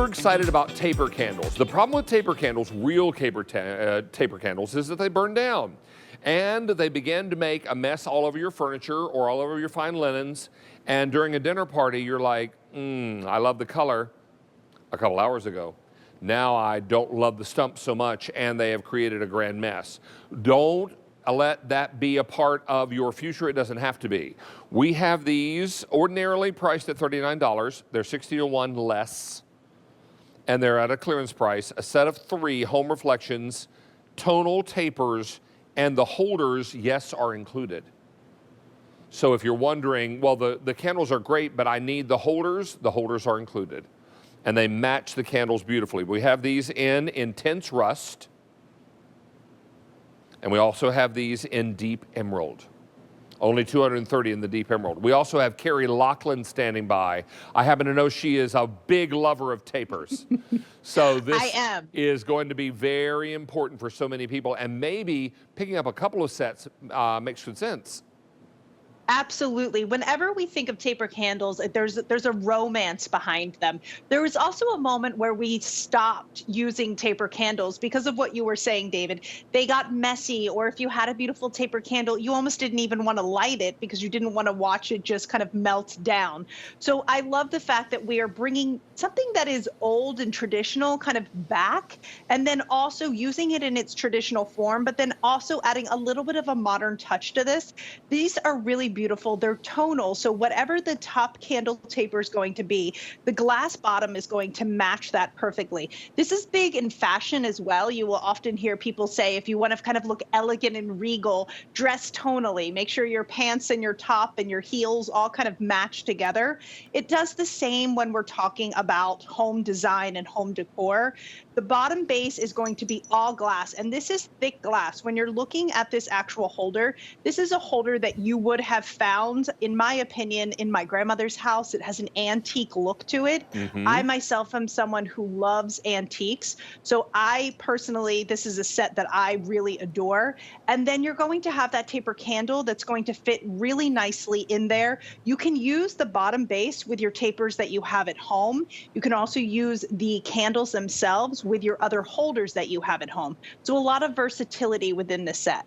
super excited about taper candles. The problem with taper candles, real taper candles, is that they burn down. And they begin to make a mess all over your furniture or all over your fine linens. And during a dinner party, you're like, I love the color a couple hours ago. Now I don't love the stump so much, and they have created a grand mess. Don't let that be a part of your future. It doesn't have to be. We have these ordinarily priced at $39. They're 60 to 1 less, and they're at a clearance price. A set of 3 home reflections, tonal tapers, and the holders, yes, are included. So if you're wondering, well, the candles are great, but I need the holders are included. And they match the candles beautifully. We have these in intense rust. And we also have these in deep emerald. Only 230 in the deep emerald. We also have Carrie Lachlan standing by. I happen to know she is a big lover of tapers. So this is going to be very important for so many people. And maybe picking up a couple of sets makes good sense. Absolutely. Whenever we think of taper candles, there's a romance behind them. There was also a moment where we stopped using taper candles because of what you were saying, David. They got messy, or if you had a beautiful taper candle, you almost didn't even want to light it because you didn't want to watch it just kind of melt down. So I love the fact that we are bringing something that is old and traditional kind of back, and then also using it in its traditional form, but then also adding a little bit of a modern touch to this. These are really beautiful. They're tonal, so whatever the top candle taper is going to be, the glass bottom is going to match that perfectly. This is big in fashion as well. You will often hear people say, if you want to kind of look elegant and regal, dress tonally. Make sure your pants and your top and your heels all kind of match together. It does the same when we're talking about home design and home decor. The bottom base is going to be all glass, and this is thick glass. When you're looking at this actual holder, this is a holder that you would have found, in my opinion, in my grandmother's house. It has an antique look to it. I myself am someone who loves antiques. So I personally, this is a set that I really adore. And then you're going to have that taper candle that's going to fit really nicely in there. You can use the bottom base with your tapers that you have at home. You can also use the candles themselves with your other holders that you have at home. So a lot of versatility within the set.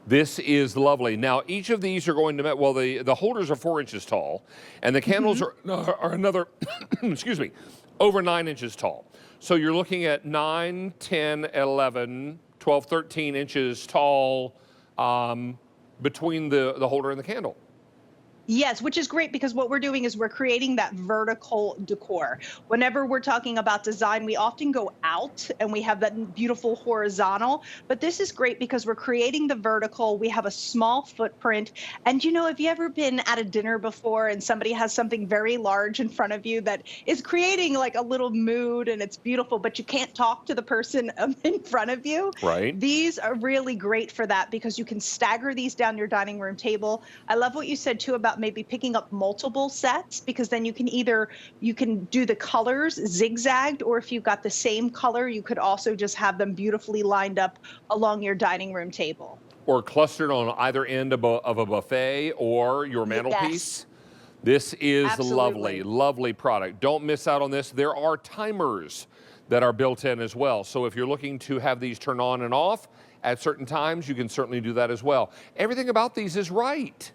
This is lovely. Now, each of these are going to, well, the holders are 4 inches tall, and the candles are another, excuse me, over 9 inches tall. So you're looking at 9, 10, 11, 12, 13 inches tall between the holder and the candle. Yes, which is great because what we're doing is we're creating that vertical decor. Whenever we're talking about design, we often go out and we have that beautiful horizontal, but this is great because we're creating the vertical. We have a small footprint. And you know, have you ever been at a dinner before and somebody has something very large in front of you that is creating like a little mood and it's beautiful, but you can't talk to the person in front of you? Right. These are really great for that because you can stagger these down your dining room table. I love what you said too about maybe picking up multiple sets, because then you can do the colors zigzagged, or if you've got the same color, you could also just have them beautifully lined up along your dining room table. Or clustered on either end of a buffet or your mantelpiece. Yes. This is lovely, lovely product. Don't miss out on this. There are timers that are built in as well. So if you're looking to have these turn on and off at certain times, you can certainly do that as well. Everything about these is right.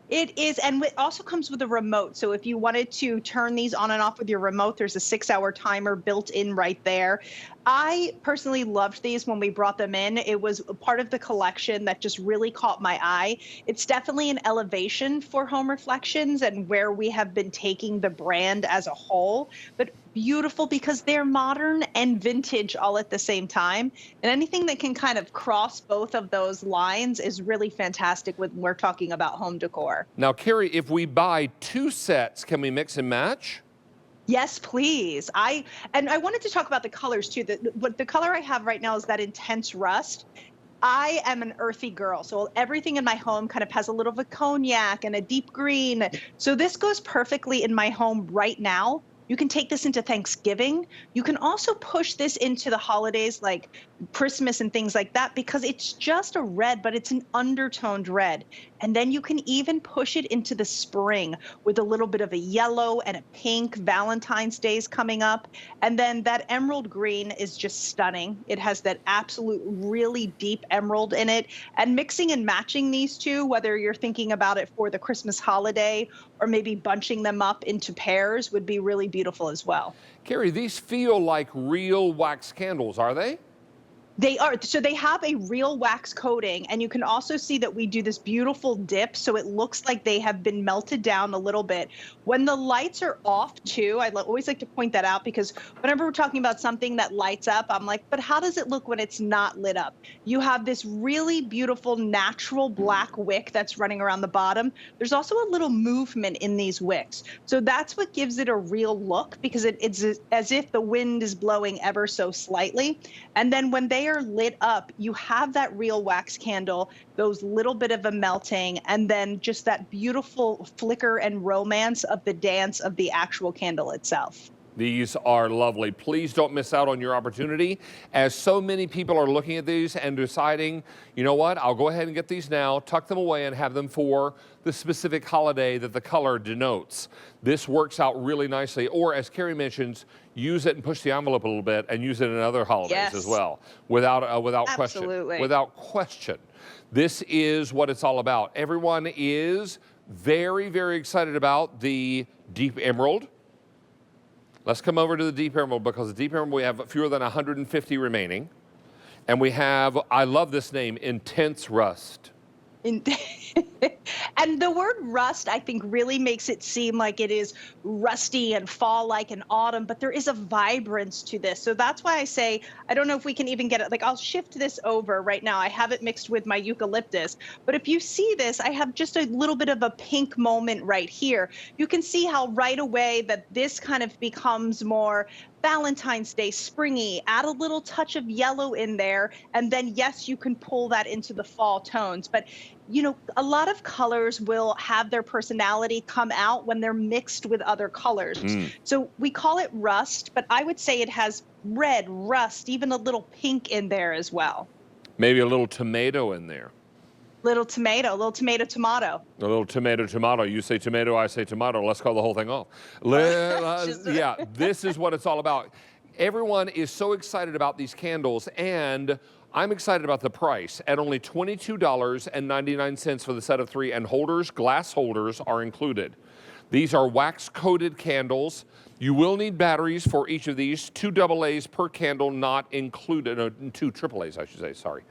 It is, and it also comes with a remote. So if you wanted to turn these on and off with your remote, there's a 6-hour timer built in right there. I personally loved these when we brought them in. It was a part of the collection that just really caught my eye. It's definitely an elevation for Home Reflections and where we have been taking the brand as a whole, but beautiful because they're modern and vintage all at the same time. And anything that can kind of cross both of those lines is really fantastic when we're talking about home decor. Now, Carrie, if we buy 2 sets, can we mix and match? Yes, please. I wanted to talk about the colors too. The color I have right now is that intense rust. I am an earthy girl, so everything in my home kind of has a little of a cognac and a deep green. So this goes perfectly in my home right now. You can take this into Thanksgiving. You can also push this into the holidays like Christmas and things like that because it's just a red, but it's an undertoned red. And then you can even push it into the spring with a little bit of a yellow and a pink. Valentine's Day is coming up. And then that emerald green is just stunning. It has that absolute really deep emerald in it. And mixing and matching these two, whether you're thinking about it for the Christmas holiday or maybe bunching them up into pairs, would be really beautiful as well. Carrie, these feel like real wax candles, are they? They are. So they have a real wax coating, and you can also see that we do this beautiful dip, so it looks like they have been melted down a little bit. When the lights are off too, I always like to point that out because whenever we're talking about something that lights up, I'm like, but how does it look when it's not lit up? You have this really beautiful natural black wick that's running around the bottom. There's also a little movement in these wicks. So that's what gives it a real look because it's as if the wind is blowing ever so slightly. And then when they are lit up, you have that real wax candle, those little bit of a melting, and then just that beautiful flicker and romance of the dance of the actual candle itself. These are lovely. Please don't miss out on your opportunity, as so many people are looking at these and deciding, you know what, I'll go ahead and get these now, tuck them away, and have them for the specific holiday that the color denotes. This works out really nicely. Or, as Carrie mentions, use it and push the envelope a little bit and use it in other holidays as well, without question. Without question. This is what it's all about. Everyone is very, very excited about the Deep Emerald. Let's come over to the Deep Emerald because the Deep Emerald, we have fewer than 150 remaining. And we have, I love this name, Intense Rust. And the word rust, I think, really makes it seem like it is rusty and fall-like in autumn, but there is a vibrance to this. So that's why I say, I don't know if we can even get it. Like, I'll shift this over right now. I have it mixed with my eucalyptus. But if you see this, I have just a little bit of a pink moment right here. You can see how right away that this kind of becomes more Valentine's Day, springy, add a little touch of yellow in there, and then yes, you can pull that into the fall tones. But you know, a lot of colors will have their personality come out when they're mixed with other colors. So we call it rust, but I would say it has red, rust, even a little pink in there as well. Maybe a little tomato in there. Little tomato, tomato. A little tomato. You say tomato, I say tomato. Let's call the whole thing off. Yeah, this is what it's all about. Everyone is so excited about these candles, and I'm excited about the price. At only $22.99 for the set of 3, and holders, glass holders, are included. These are wax-coated candles. You will need batteries for each of these. 2 AA's per candle not included. No, 2 AAA's, I should say, sorry.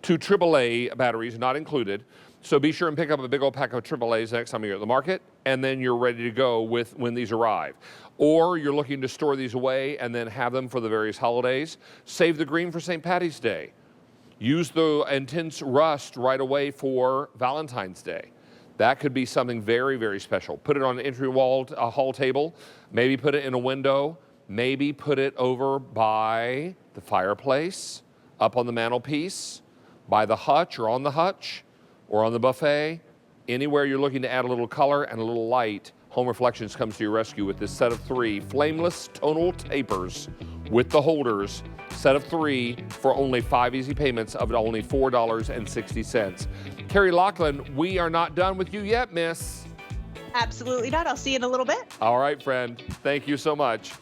2 AAA batteries not included. So be sure and pick up a big old pack of AAA's next time you're at the market, and then you're ready to go with when these arrive. Or you're looking to store these away and then have them for the various holidays. Save the green for St. Patty's Day. Use the Intense Rust right away for Valentine's Day. That could be something very, very special. Put it on an entry wall, hall table. Maybe put it in a window. Maybe put it over by the fireplace, up on the mantelpiece, by the hutch or on the hutch, or on the buffet. Anywhere you're looking to add a little color and a little light, Home Reflections comes to your rescue with this set of 3 Flameless Tonal tapers with the holders. Set of 3 for only 5 easy payments of only $4.60. Carrie Lachlan, we are not done with you yet, miss. Absolutely not. I'll see you in a little bit. All right, friend. Thank you so much.